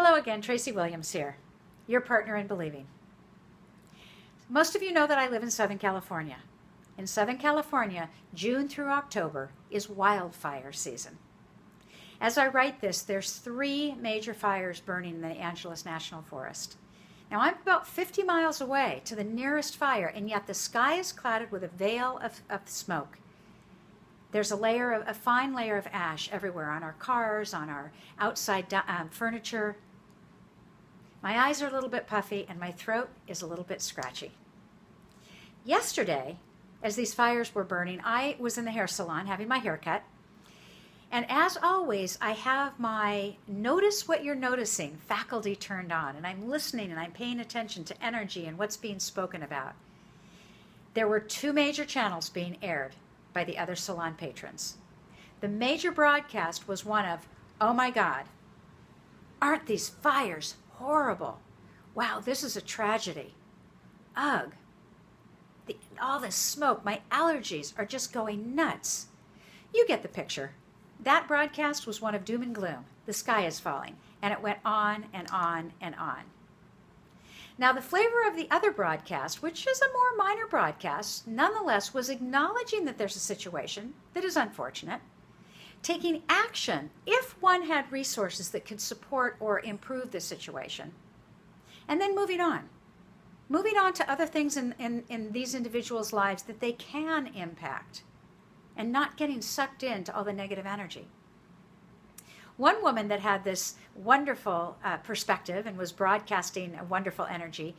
Hello again, Tracy Williams here, your partner in believing. Most of you know that I live in Southern California. In Southern California, June through October is wildfire season. As I write this, there's 3 major fires burning in the Angeles National Forest. Now I'm about 50 miles away to the nearest fire, and yet the sky is clouded with a veil of smoke. There's a fine layer of ash everywhere on our cars, on our outside furniture. My eyes are a little bit puffy and my throat is a little bit scratchy. Yesterday, as these fires were burning, I was in the hair salon having my hair cut. And as always, I have my notice what you're noticing faculty turned on, and I'm listening and I'm paying attention to energy and what's being spoken about. There were 2 major channels being aired by the other salon patrons. The major broadcast was one of, "Oh my God, aren't these fires horrible? Wow, this is a tragedy. Ugh, all this smoke, my allergies are just going nuts." You get the picture. That broadcast was one of doom and gloom. The sky is falling. And it went on and on and on. Now, the flavor of the other broadcast, which is a more minor broadcast, nonetheless was acknowledging that there's a situation that is unfortunate, taking action if one had resources that could support or improve the situation, and then moving on to other things in these individuals' lives that they can impact, and not getting sucked into all the negative energy. One woman that had this wonderful perspective and was broadcasting a wonderful energy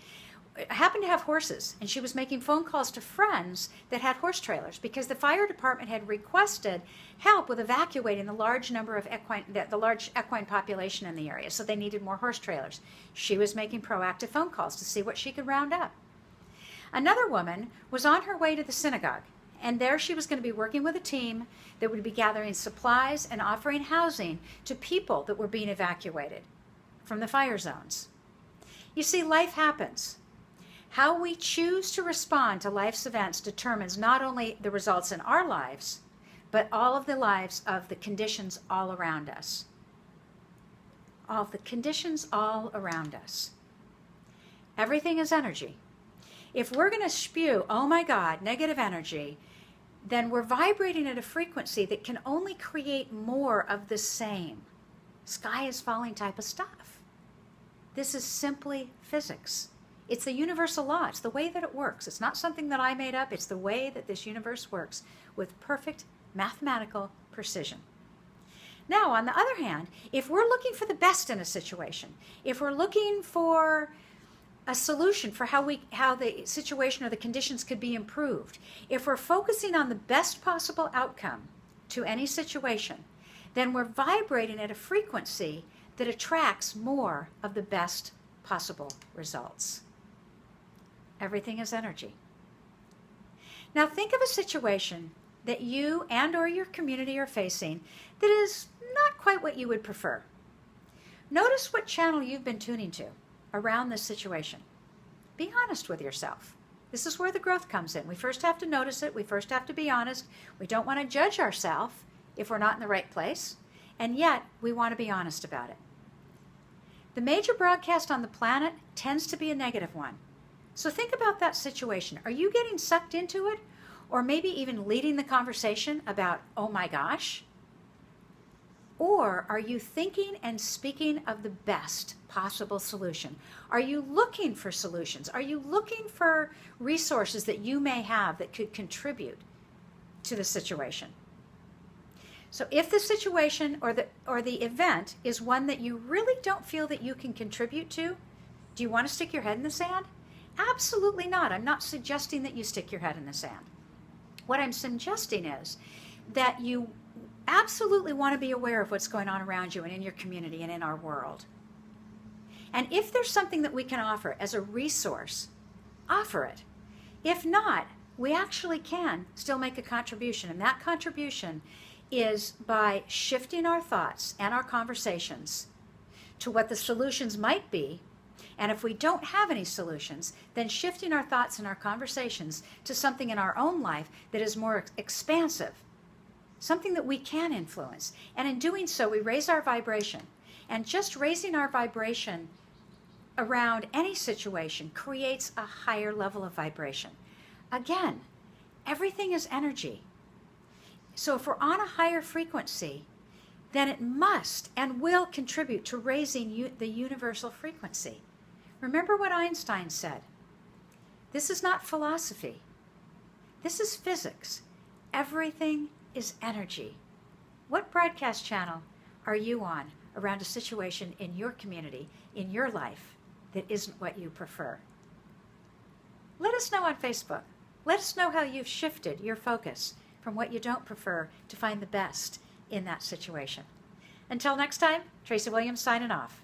happened to have horses, and she was making phone calls to friends that had horse trailers because the fire department had requested help with evacuating the large equine population in the area, so they needed more horse trailers. She was making proactive phone calls to see what she could round up. Another woman was on her way to the synagogue, and there she was going to be working with a team that would be gathering supplies and offering housing to people that were being evacuated from the fire zones. You see, life happens. How we choose to respond to life's events determines not only the results in our lives, but all of the lives of the conditions all around us. All of the conditions all around us. Everything is energy. If we're going to spew, oh my God, negative energy, then we're vibrating at a frequency that can only create more of the same sky is falling type of stuff. This is simply physics. It's the universal law. It's the way that it works. It's not something that I made up. It's the way that this universe works with perfect mathematical precision. Now, on the other hand, if we're looking for the best in a situation, if we're looking for a solution for how the situation or the conditions could be improved, if we're focusing on the best possible outcome to any situation, then we're vibrating at a frequency that attracts more of the best possible results. Everything is energy. Now think of a situation that you and or your community are facing that is not quite what you would prefer. Notice what channel you've been tuning to around this situation. Be honest with yourself. This is where the growth comes in. We first have to notice it. We first have to be honest. We don't want to judge ourselves if we're not in the right place, and yet we want to be honest about it. The major broadcast on the planet tends to be a negative one. So think about that situation. Are you getting sucked into it, or maybe even leading the conversation about, oh my gosh? Or are you thinking and speaking of the best possible solution? Are you looking for solutions? Are you looking for resources that you may have that could contribute to the situation? So if the situation or the event is one that you really don't feel that you can contribute to, do you want to stick your head in the sand? Absolutely not. I'm not suggesting that you stick your head in the sand. What I'm suggesting is that you absolutely want to be aware of what's going on around you and in your community and in our world. And if there's something that we can offer as a resource, offer it. If not, we actually can still make a contribution, and that contribution is by shifting our thoughts and our conversations to what the solutions might be. And if we don't have any solutions, then shifting our thoughts and our conversations to something in our own life that is more expansive, something that we can influence. And in doing so, we raise our vibration. And just raising our vibration around any situation creates a higher level of vibration. Again, everything is energy. So if we're on a higher frequency, then it must and will contribute to raising the universal frequency. Remember what Einstein said. This is not philosophy. This is physics. Everything is energy. What broadcast channel are you on around a situation in your community, in your life, that isn't what you prefer? Let us know on Facebook. Let us know how you've shifted your focus from what you don't prefer to find the best in that situation. Until next time, Tracy Williams signing off.